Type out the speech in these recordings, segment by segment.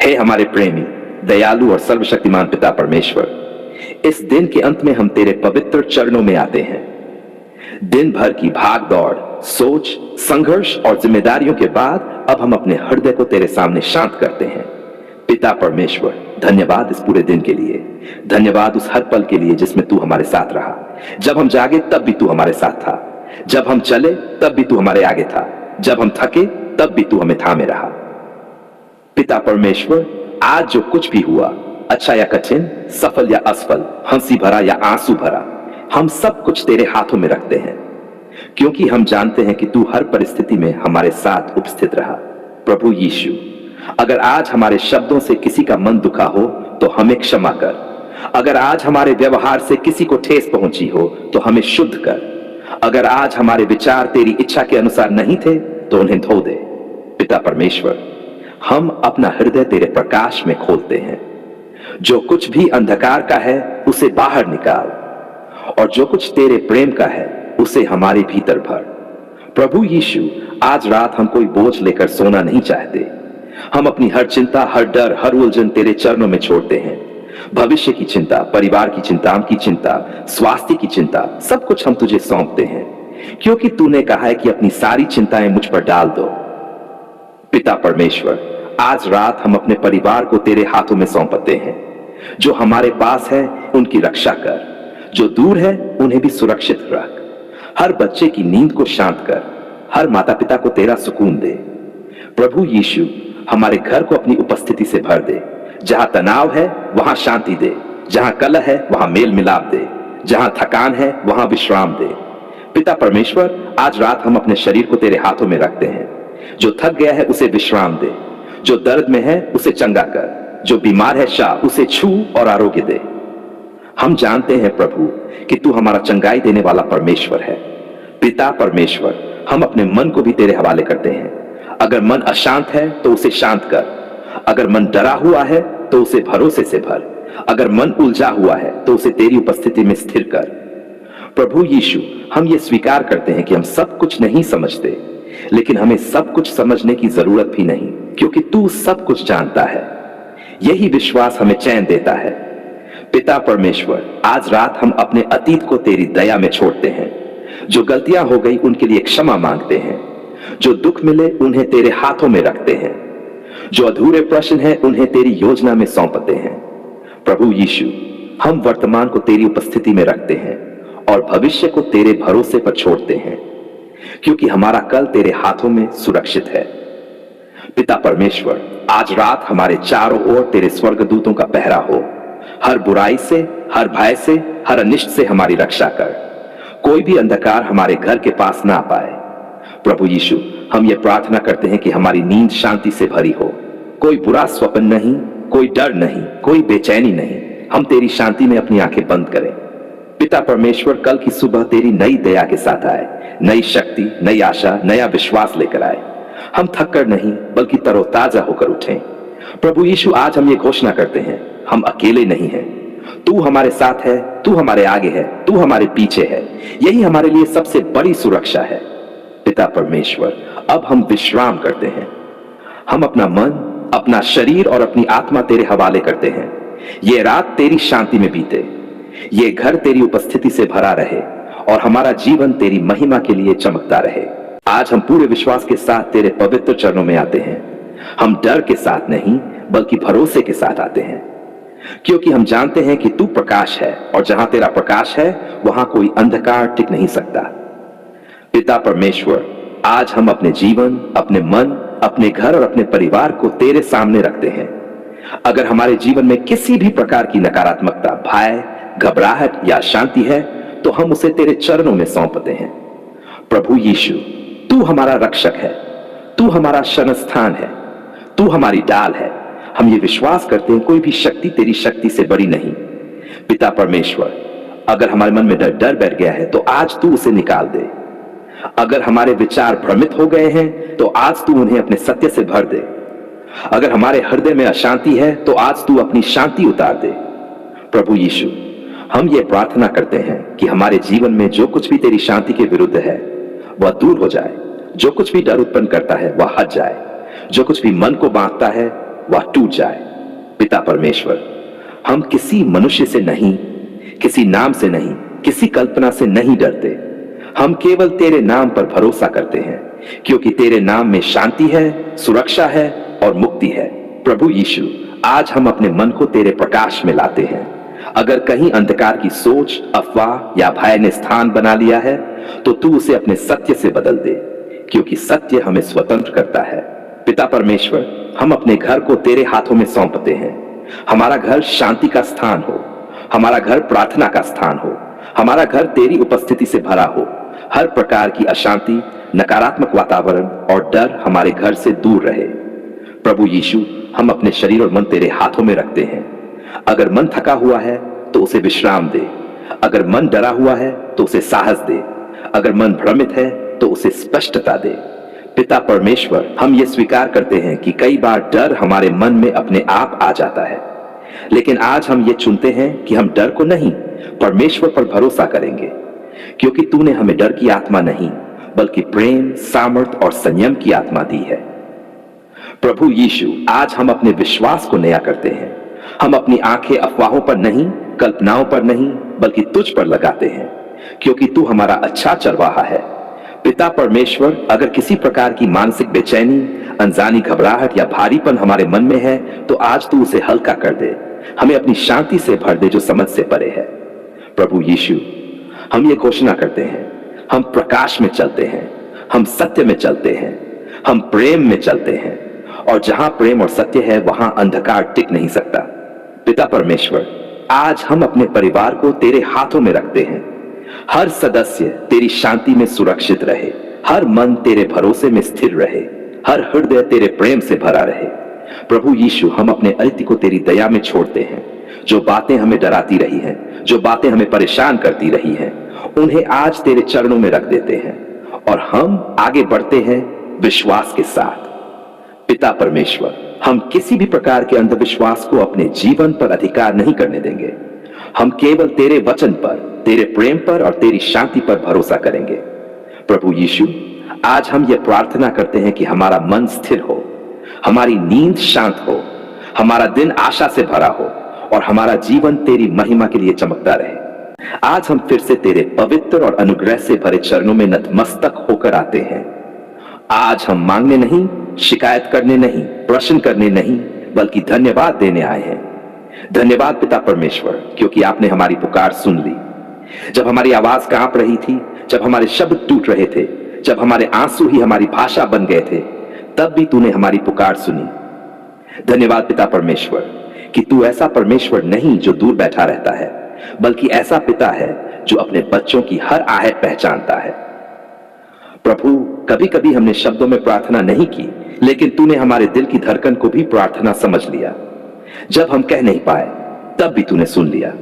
हे हमारे प्रेमी, दयालु और सर्वशक्तिमान पिता परमेश्वर, इस दिन के अंत में हम तेरे पवित्र चरणों में आते हैं। दिन भर की भाग दौड़, सोच, संघर्ष और जिम्मेदारियों के बाद अब हम अपने हृदय को तेरे सामने शांत करते हैं। पिता परमेश्वर, धन्यवाद इस पूरे दिन के लिए। धन्यवाद उस हर पल के लिए जिसमें तू हमारे साथ रहा। जब हम जागे तब भी तू हमारे साथ था, जब हम चले तब भी तू हमारे आगे था, जब हम थके तब भी तू हमें थामे रहा। पिता परमेश्वर, आज जो कुछ भी हुआ, अच्छा या कठिन, सफल या असफल, हंसी भरा या आंसू भरा, हम सब कुछ तेरे हाथों में रखते हैं, क्योंकि हम जानते हैं कि तू हर परिस्थिति में हमारे साथ उपस्थित रहा। प्रभु यीशु, अगर आज हमारे शब्दों से किसी का मन दुखा हो तो हमें क्षमा कर। अगर आज हमारे व्यवहार से किसी को ठेस पहुंची हो तो हमें शुद्ध कर। अगर आज हमारे विचार तेरी इच्छा के अनुसार नहीं थे तो उन्हें धो दे। पिता परमेश्वर, हम अपना हृदय तेरे प्रकाश में खोलते हैं। जो कुछ भी अंधकार का है उसे बाहर निकाल, और जो कुछ तेरे प्रेम का है उसे हमारे भीतर भर। प्रभु यीशु, आज रात हम कोई बोझ लेकर सोना नहीं चाहते। हम अपनी हर चिंता, हर डर, हर उलझन तेरे चरणों में छोड़ते हैं। भविष्य की चिंता, परिवार की चिंता, की चिंता, स्वास्थ्य की चिंता, सब कुछ हम तुझे सौंपते हैं, क्योंकि तूने कहा है कि अपनी सारी चिंताएं मुझ पर डाल दो। पिता परमेश्वर, आज रात हम अपने परिवार को तेरे हाथों में सौंपते हैं। जो हमारे पास है उनकी रक्षा कर, जो दूर है उन्हें भी सुरक्षित रख। हर बच्चे की नींद को शांत कर, हर माता पिता को तेरा सुकून दे। प्रभु यीशु, हमारे घर को अपनी उपस्थिति से भर दे। जहां तनाव है वहां शांति दे, जहां कलह है वहां मेल मिलाप दे, जहां थकान है वहां विश्राम दे। पिता परमेश्वर, आज रात हम अपने शरीर को तेरे हाथों में रखते हैं। जो थक गया है उसे विश्राम दे, जो दर्द में है उसे चंगा कर, जो बीमार है शाह उसे छू और आरोग्य दे। हम जानते हैं प्रभु कि तू हमारा चंगाई देने वाला परमेश्वर है। पिता परमेश्वर, हम अपने मन को भी तेरे हवाले करते हैं। अगर मन अशांत है तो उसे शांत कर। अगर मन डरा हुआ है तो उसे भरोसे से भर। अगर मन उलझा हुआ है तो उसे तेरी उपस्थिति में स्थिर कर। प्रभु यीशु, हम ये स्वीकार करते हैं कि हम सब कुछ नहीं समझते, लेकिन हमें सब कुछ समझने की जरूरत भी नहीं, क्योंकि तू सब कुछ जानता है। यही विश्वास हमें चैन देता है। पिता परमेश्वर, आज रात हम अपने अतीत को तेरी दया में छोड़ते हैं। जो गलतियां हो गई उनके लिए क्षमा मांगते हैं। जो दुख मिले उन्हें तेरे हाथों में रखते हैं। जो अधूरे प्रश्न हैं उन्हें तेरी योजना में सौंपते हैं। प्रभु यीशु, हम वर्तमान को तेरी उपस्थिति में रखते हैं और भविष्य को तेरे भरोसे पर छोड़ते हैं, क्योंकि हमारा कल तेरे हाथों में सुरक्षित है। पिता परमेश्वर, आज रात हमारे चारों ओर तेरे स्वर्गदूतों का पहरा हो। हर बुराई से, हर भय से, हर अनिष्ट से हमारी रक्षा कर। कोई भी अंधकार हमारे घर के पास ना पाए। प्रभु यीशु, हम ये प्रार्थना करते हैं कि हमारी नींद शांति से भरी हो। कोई बुरा स्वप्न नहीं, कोई डर नहीं, कोई बेचैनी नहीं। हम तेरी शांति में अपनी आंखें बंद करें। पिता परमेश्वर, कल की सुबह तेरी नई दया के साथ आए, नई शक्ति, नई आशा, नया विश्वास लेकर आए। हम थक कर नहीं बल्कि तरोताजा होकर उठें। प्रभु यीशु, आज हम ये घोषणा करते हैं, हम अकेले नहीं हैं। तू हमारे साथ है, तू हमारे आगे है, तू हमारे पीछे है। यही हमारे लिए सबसे बड़ी सुरक्षा है। पिता परमेश्वर, अब हम विश्राम करते हैं। हम अपना मन, अपना शरीर और अपनी आत्मा तेरे हवाले करते हैं। ये रात तेरी शांति में बीते, ये घर तेरी उपस्थिति से भरा रहे और हमारा जीवन तेरी महिमा के लिए चमकता रहे। आज हम पूरे विश्वास के साथ तेरे पवित्र चरणों में आते हैं। हम डर के साथ नहीं बल्कि भरोसे के साथ आते हैं, क्योंकि हम जानते हैं कि तू प्रकाश है और जहां तेरा प्रकाश है वहां कोई अंधकार टिक नहीं सकता। पिता परमेश्वर, आज हम अपने जीवन, अपने मन, अपने घर और अपने परिवार को तेरे सामने रखते हैं। अगर हमारे जीवन में किसी भी प्रकार की नकारात्मकता, भय, घबराहट या शांति है तो हम उसे तेरे चरणों में सौंपते हैं। प्रभु यीशु, तू हमारा रक्षक है, तू हमारा शरण स्थान है, तू हमारी डाल है। हम ये विश्वास करते हैं कोई भी शक्ति तेरी शक्ति से बड़ी नहीं। पिता परमेश्वर, अगर हमारे मन में डर बैठ गया है तो आज तू उसे निकाल दे। अगर हमारे विचार भ्रमित हो गए हैं तो आज तू उन्हें अपने सत्य से भर दे। अगर हमारे हृदय में अशांति है तो आज तू अपनी शांति उतार दे। प्रभु यीशु, हम ये प्रार्थना करते हैं कि हमारे जीवन में जो कुछ भी तेरी शांति के विरुद्ध है वह दूर हो जाए। जो कुछ भी डर उत्पन्न करता है वह हट जाए। जो कुछ भी मन को बांधता है वह टूट जाए। पिता परमेश्वर, हम किसी मनुष्य से नहीं, किसी नाम से नहीं, किसी कल्पना से नहीं डरते। हम केवल तेरे नाम पर भरोसा करते हैं, क्योंकि तेरे नाम में शांति है, सुरक्षा है और मुक्ति है। प्रभु यीशु, आज हम अपने मन को तेरे प्रकाश में लाते हैं। अगर कहीं अंधकार की सोच, अफवाह या भय ने स्थान बना लिया है, तो तू उसे अपने सत्य से बदल दे, क्योंकि सत्य हमें स्वतंत्र करता है। पिता परमेश्वर, हम अपने घर को तेरे हाथों में सौंपते हैं। हमारा घर शांति का स्थान हो, हमारा घर प्रार्थना का स्थान हो, हमारा घर तेरी उपस्थिति से भरा हो। हर प्रकार की अशांति, नकारात्मक वातावरण और डर हमारे घर से दूर रहे। प्रभु यीशु, हम अपने शरीर और मन तेरे हाथों में रखते हैं। अगर मन थका हुआ है तो उसे विश्राम दे, अगर मन डरा हुआ है तो उसे साहस दे, अगर मन भ्रमित है तो उसे स्पष्टता दे। पिता परमेश्वर, हम ये स्वीकार करते हैं कि कई बार डर हमारे मन में अपने आप आ जाता है, लेकिन आज हम ये चुनते हैं कि हम डर को नहीं, परमेश्वर पर भरोसा करेंगे, क्योंकि तूने हमें डर की आत्मा नहीं, बल्कि प्रेम, सामर्थ और संयम की आत्मा दी है। प्रभु यीशु, आज हम अपने विश्वास को नया करते हैं। हम अपनी आंखें अफवाहों पर नहीं, कल्पनाओं पर नहीं, बल्कि तुझ पर लगाते हैं, क्योंकि तू हमारा अच्छा चरवाहा है। पिता परमेश्वर, अगर किसी प्रकार की मानसिक बेचैनी, अनजानी घबराहट या भारीपन हमारे मन में है, तो आज तू उसे हल्का कर दे, हमें अपनी शांति से भर दे जो समझ से परे है। प्रभु यीशु, हम ये घोषणा करते हैं, हम प्रकाश में चलते हैं, हम सत्य में चलते हैं, हम प्रेम में चलते हैं, और जहां प्रेम और सत्य है वहां अंधकार टिक नहीं सकता। पिता परमेश्वर, आज हम अपने परिवार को तेरे हाथों में रखते हैं। हर सदस्य तेरी शांति में सुरक्षित रहे, हर मन तेरे भरोसे में स्थिर रहे, हर हृदय तेरे प्रेम से भरा रहे। प्रभु यीशु, हम अपने अतिथि को तेरी दया में छोड़ते हैं। जो बातें हमें डराती रही हैं, जो बातें हमें परेशान करती रही हैं, उन्हें आज तेरे चरणों में रख देते हैं और हम आगे बढ़ते हैं विश्वास के साथ। पिता परमेश्वर, हम किसी भी प्रकार के अंधविश्वास को अपने जीवन पर अधिकार नहीं करने देंगे। हम केवल तेरे वचन पर, तेरे प्रेम पर और तेरी शांति पर भरोसा करेंगे। प्रभु यीशु, आज हम ये प्रार्थना करते हैं कि हमारा मन स्थिर हो, हमारी नींद शांत हो, हमारा दिन आशा से भरा हो और हमारा जीवन तेरी महिमा के लिए चमकता रहे। आज हम फिर से तेरे पवित्र और अनुग्रह से भरे चरणों में नतमस्तक होकर आते हैं। आज हम मांगने नहीं, शिकायत करने नहीं, प्रश्न करने नहीं, बल्कि धन्यवाद देने आए हैं। धन्यवाद पिता परमेश्वर, क्योंकि आपने हमारी पुकार सुन ली। जब हमारी आवाज कांप रही थी, जब हमारे शब्द टूट रहे थे, जब हमारे आंसू ही हमारी भाषा बन गए थे, तब भी तूने हमारी पुकार सुनी। धन्यवाद पिता परमेश्वर कि तू ऐसा परमेश्वर नहीं जो दूर बैठा रहता है, बल्कि ऐसा पिता है जो अपने बच्चों की हर आहट पहचानता है। प्रभु, कभी कभी हमने शब्दों में प्रार्थना नहीं की, लेकिन तूने हमारे दिल की धड़कन को भी प्रार्थना समझ लिया। जब हम कह नहीं पाए, तब भी तूने सुन लिया।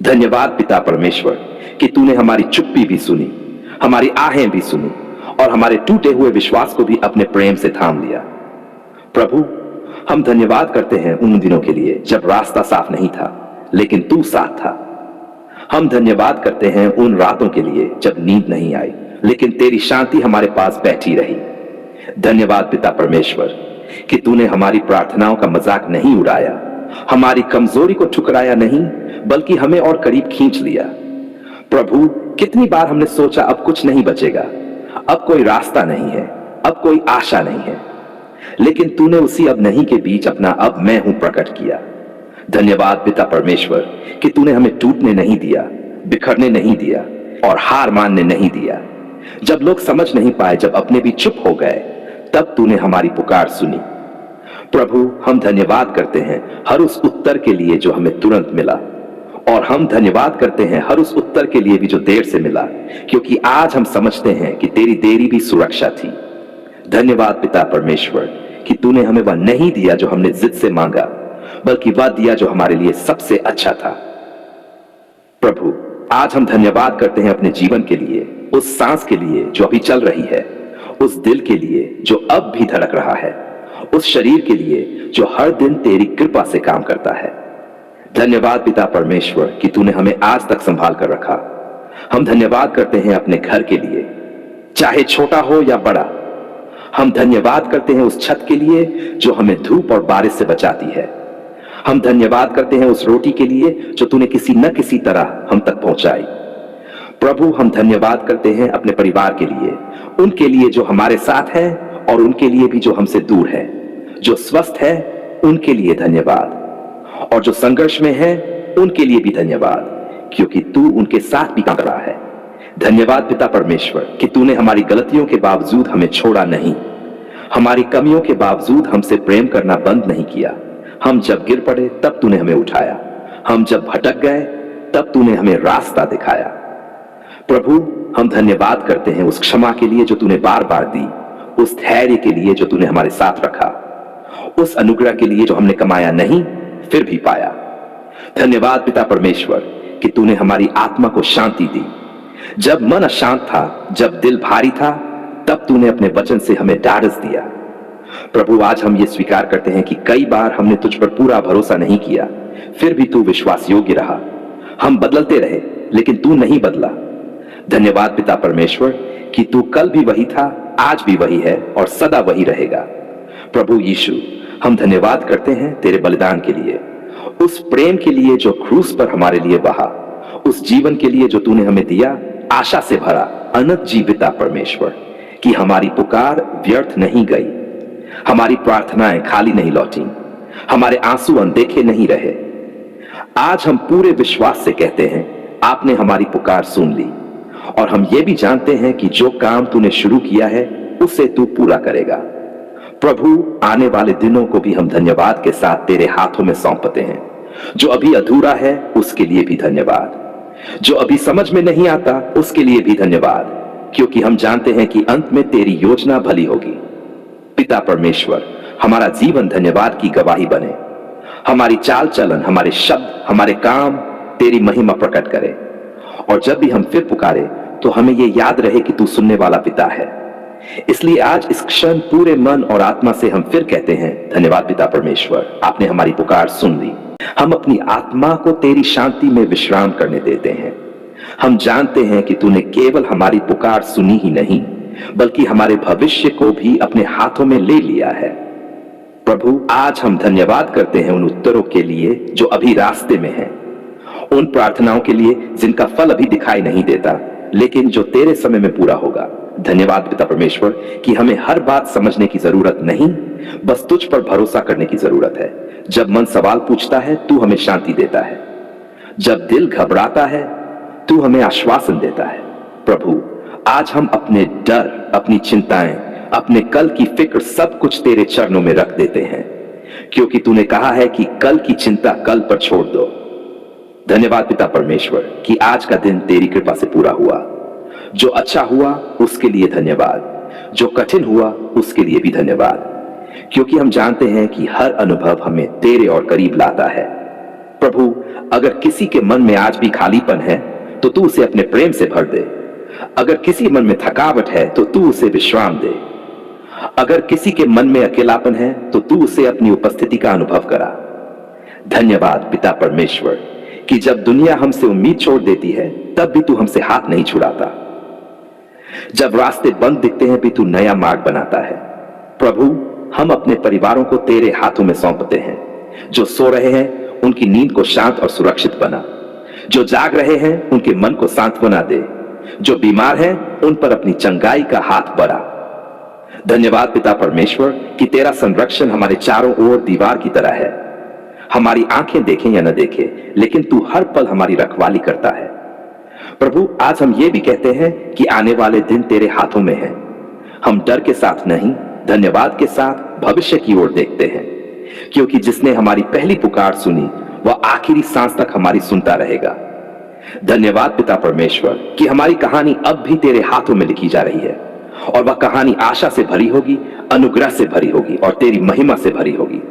धन्यवाद पिता परमेश्वर कि तूने हमारी चुप्पी भी सुनी, हमारी आहें भी सुनी और हमारे टूटे हुए विश्वास को भी अपने प्रेम से थाम लिया। प्रभु, हम धन्यवाद करते हैं उन दिनों के लिए जब रास्ता साफ नहीं था, लेकिन तू साथ था। हम धन्यवाद करते हैं उन रातों के लिए जब नींद नहीं आई, लेकिन तेरी शांति हमारे पास बैठी रही। धन्यवाद पिता परमेश्वर कि तूने हमारी प्रार्थनाओं का मजाक नहीं उड़ाया, हमारी कमजोरी को ठुकराया नहीं, बल्कि हमें और करीब खींच लिया। प्रभु, कितनी बार हमने सोचा अब कुछ नहीं बचेगा, अब कोई रास्ता नहीं है, अब कोई आशा नहीं है, लेकिन तूने उसी अब नहीं के बीच अपना अब मैं हूं प्रकट किया। धन्यवाद पिता परमेश्वर कि तूने हमें टूटने नहीं दिया, बिखरने नहीं दिया और हार मानने नहीं दिया। जब लोग समझ नहीं पाए, जब अपने भी चुप हो गए, तब तूने हमारी पुकार सुनी। प्रभु, हम धन्यवाद करते हैं हर उस उत्तर के लिए जो हमें तुरंत मिला, और हम धन्यवाद करते हैं हर उस उत्तर के लिए भी जो देर से मिला, क्योंकि आज हम समझते हैं कि तेरी देरी भी सुरक्षा थी। धन्यवाद पिता परमेश्वर कि तूने हमें वह नहीं दिया जो हमने जिद से मांगा, बल्कि वह दिया जो हमारे लिए सबसे अच्छा था। प्रभु, आज हम धन्यवाद करते हैं अपने जीवन के लिए, उस सांस के लिए जो अभी चल रही है, उस दिल के लिए जो अब भी धड़क रहा है, उस शरीर के लिए जो हर दिन तेरी कृपा से काम करता है। धन्यवाद पिता परमेश्वर कि तूने हमें आज तक संभाल कर रखा। हम धन्यवाद करते हैं अपने घर के लिए, चाहे छोटा हो या बड़ा। हम धन्यवाद करते हैं उस छत के लिए जो हमें धूप और बारिश से बचाती है। हम धन्यवाद करते हैं उस रोटी के लिए जो तूने किसी न किसी तरह हम तक पहुंचाई। प्रभु, हम धन्यवाद करते हैं अपने परिवार के लिए, उनके लिए जो हमारे साथ है और उनके लिए भी जो हमसे दूर है। जो स्वस्थ है उनके लिए धन्यवाद, और जो संघर्ष में है उनके लिए भी धन्यवाद, क्योंकि तू उनके साथ भी काम कर रहा है। धन्यवाद पिता परमेश्वर कि तूने हमारी गलतियों के बावजूद हमें छोड़ा नहीं, हमारी कमियों के बावजूद हमसे प्रेम करना बंद नहीं किया। हम जब गिर पड़े तब तूने हमें उठाया, हम जब भटक गए तब तूने हमें रास्ता दिखाया। प्रभु, हम धन्यवाद करते हैं उस क्षमा के लिए जो तूने बार बार दी, उस धैर्य के लिए जो तूने हमारे साथ रखा, उस अनुग्रह के लिए जो हमने कमाया नहीं फिर भी पाया। धन्यवाद पिता परमेश्वर कि तूने हमारी आत्मा को शांति दी। जब मन अशांत था, जब दिल भारी था, तब तूने अपने वचन से हमें ढाढ़स दिया। प्रभु, आज हम ये स्वीकार करते हैं कि कई बार हमने तुझ पर पूरा भरोसा नहीं किया, फिर भी तू विश्वास योग्य रहा। हम बदलते रहे लेकिन तू नहीं बदला। धन्यवाद पिता परमेश्वर कि तू कल भी वही था, आज भी वही है और सदा वही रहेगा। प्रभु यीशु, हम धन्यवाद करते हैं तेरे बलिदान के लिए, उस प्रेम के लिए जो क्रूस पर हमारे लिए बहा, उस जीवन के लिए जो तूने हमें दिया, आशा से भरा अनंत जीविता परमेश्वर, कि हमारी पुकार व्यर्थ नहीं गई, हमारी प्रार्थनाएं खाली नहीं लौटी, हमारे आंसू अनदेखे नहीं रहे। आज हम पूरे विश्वास से कहते हैं, आपने हमारी पुकार सुन ली, और हम ये भी जानते हैं कि जो काम तूने शुरू किया है उसे तू पूरा करेगा। प्रभु, आने वाले दिनों को भी हम धन्यवाद के साथ तेरे हाथों में सौंपते हैं। जो अभी अधूरा है उसके लिए भी धन्यवाद, जो अभी समझ में नहीं आता उसके लिए भी धन्यवाद, क्योंकि हम जानते हैं कि अंत में तेरी योजना भली होगी। पिता परमेश्वर, हमारा जीवन धन्यवाद की गवाही बने, हमारी चाल चलन, हमारे शब्द, हमारे काम तेरी महिमा प्रकट करे, और जब भी हम फिर पुकारे तो हमें यह याद रहे कि तू सुनने वाला पिता है। इसलिए आज इस क्षण पूरे मन और आत्मा से हम फिर कहते हैं, धन्यवाद पिता परमेश्वर, आपने हमारी पुकार सुन ली। हम अपनी आत्मा को तेरी शांति में विश्राम करने देते हैं। हम जानते हैं कि तूने केवल हमारी पुकार सुनी ही नहीं, बल्कि हमारे भविष्य को भी अपने हाथों में ले लिया है। प्रभु, आज हम धन्यवाद करते हैं उन उत्तरों के लिए जो अभी रास्ते में हैं, उन प्रार्थनाओं के लिए जिनका फल अभी दिखाई नहीं देता, लेकिन जो तेरे समय में पूरा होगा। धन्यवाद पिता परमेश्वर कि हमें हर बात समझने की जरूरत नहीं, बस तुझ पर भरोसा करने की जरूरत है। जब मन सवाल पूछता है तू हमें शांति देता है, जब दिल घबराता है तू हमें आश्वासन देता है। प्रभु, आज हम अपने डर, अपनी चिंताएं, अपने कल की फिक्र सब कुछ तेरे चरणों में रख देते हैं, क्योंकि तूने कहा है कि कल की चिंता कल पर छोड़ दो। धन्यवाद पिता परमेश्वर कि आज का दिन तेरी कृपा से पूरा हुआ। जो अच्छा हुआ उसके लिए धन्यवाद, जो कठिन हुआ उसके लिए भी धन्यवाद, क्योंकि हम जानते हैं कि हर अनुभव हमें तेरे और करीब लाता है। प्रभु, अगर किसी के मन में आज भी खालीपन है तो तू उसे अपने प्रेम से भर दे। अगर किसी मन में थकावट है तो तू उसे विश्राम दे। अगर किसी के मन में अकेलापन है तो तू उसे अपनी उपस्थिति का अनुभव करा। धन्यवाद पिता परमेश्वर कि जब दुनिया हमसे उम्मीद छोड़ देती है तब भी तू हमसे हाथ नहीं छुड़ाता। जब रास्ते बंद दिखते हैं भी तू नया मार्ग बनाता है। प्रभु, हम अपने परिवारों को तेरे हाथों में सौंपते हैं। जो सो रहे हैं उनकी नींद को शांत और सुरक्षित बना, जो जाग रहे हैं उनके मन को सांत्वना दे, जो बीमार हैं उन पर अपनी चंगाई का हाथ बढ़ा। धन्यवाद पिता परमेश्वर कि तेरा संरक्षण हमारे चारों ओर दीवार की तरह है। हमारी आंखें देखें या न देखें, लेकिन तू हर पल हमारी रखवाली करता है। प्रभु, आज हम ये भी कहते हैं कि आने वाले दिन तेरे हाथों में हैं। हम डर के साथ नहीं, धन्यवाद के साथ भविष्य की ओर देखते हैं, क्योंकि जिसने हमारी पहली पुकार सुनी वह आखिरी सांस तक हमारी सुनता रहेगा। धन्यवाद पिता परमेश्वर कि हमारी कहानी अब भी तेरे हाथों में लिखी जा रही है, और वह कहानी आशा से भरी होगी, अनुग्रह से भरी होगी और तेरी महिमा से भरी होगी।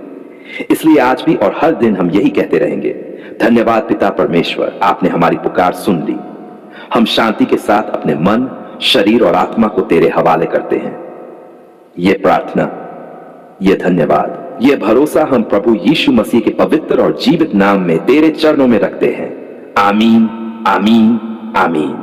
इसलिए आज भी और हर दिन हम यही कहते रहेंगे, धन्यवाद पिता परमेश्वर, आपने हमारी पुकार सुन ली। हम शांति के साथ अपने मन, शरीर और आत्मा को तेरे हवाले करते हैं। ये प्रार्थना, ये धन्यवाद, ये भरोसा हम प्रभु यीशु मसीह के पवित्र और जीवित नाम में तेरे चरणों में रखते हैं। आमीन, आमीन, आमीन।